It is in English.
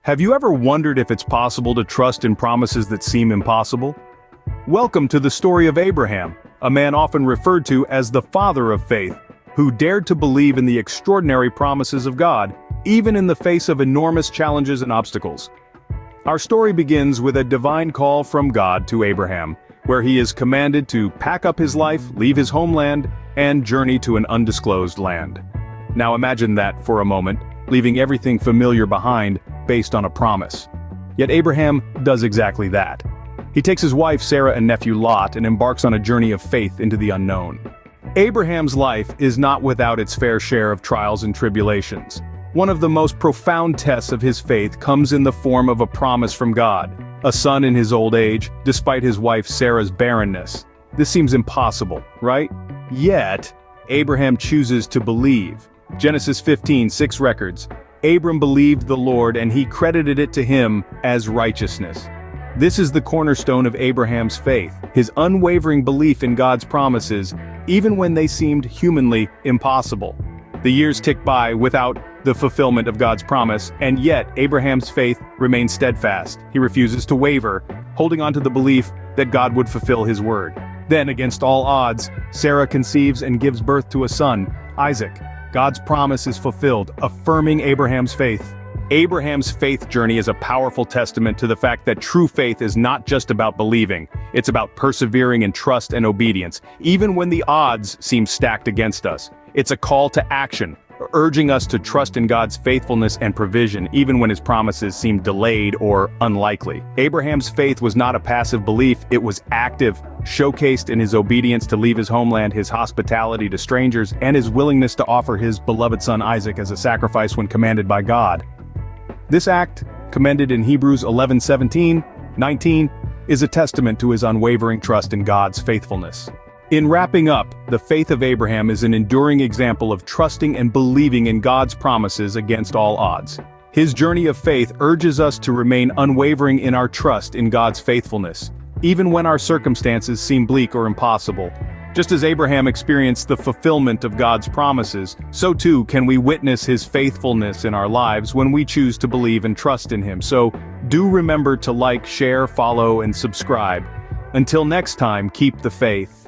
Have you ever wondered if it's possible to trust in promises that seem impossible? Welcome to the story of Abraham, a man often referred to as the father of faith, who dared to believe in the extraordinary promises of God, even in the face of enormous challenges and obstacles. Our story begins with a divine call from God to Abraham, where he is commanded to pack up his life, leave his homeland, and journey to an undisclosed land. Now imagine that for a moment, leaving everything familiar behind based on a promise. Yet Abraham does exactly that. He takes his wife Sarah and nephew Lot and embarks on a journey of faith into the unknown. Abraham's life is not without its fair share of trials and tribulations. One of the most profound tests of his faith comes in the form of a promise from God, a son in his old age, despite his wife Sarah's barrenness. This seems impossible, right? Yet, Abraham chooses to believe. Genesis 15:6 records, Abram believed the Lord and he credited it to him as righteousness. This is the cornerstone of Abraham's faith, his unwavering belief in God's promises, even when they seemed humanly impossible. The years tick by without the fulfillment of God's promise, and yet Abraham's faith remains steadfast. He refuses to waver, holding on to the belief that God would fulfill his word. Then, against all odds, Sarah conceives and gives birth to a son, Isaac. God's promise is fulfilled, affirming Abraham's faith. Abraham's faith journey is a powerful testament to the fact that true faith is not just about believing, it's about persevering in trust and obedience, even when the odds seem stacked against us. It's a call to action, urging us to trust in God's faithfulness and provision even when his promises seem delayed or unlikely. Abraham's faith was not a passive belief, it was active, showcased in his obedience to leave his homeland, his hospitality to strangers, and his willingness to offer his beloved son Isaac as a sacrifice when commanded by God. This act, commended in Hebrews 11:17-19, is a testament to his unwavering trust in God's faithfulness. In wrapping up, the faith of Abraham is an enduring example of trusting and believing in God's promises against all odds. His journey of faith urges us to remain unwavering in our trust in God's faithfulness, even when our circumstances seem bleak or impossible. Just as Abraham experienced the fulfillment of God's promises, so too can we witness his faithfulness in our lives when we choose to believe and trust in him. So, do remember to like, share, follow, and subscribe. Until next time, keep the faith.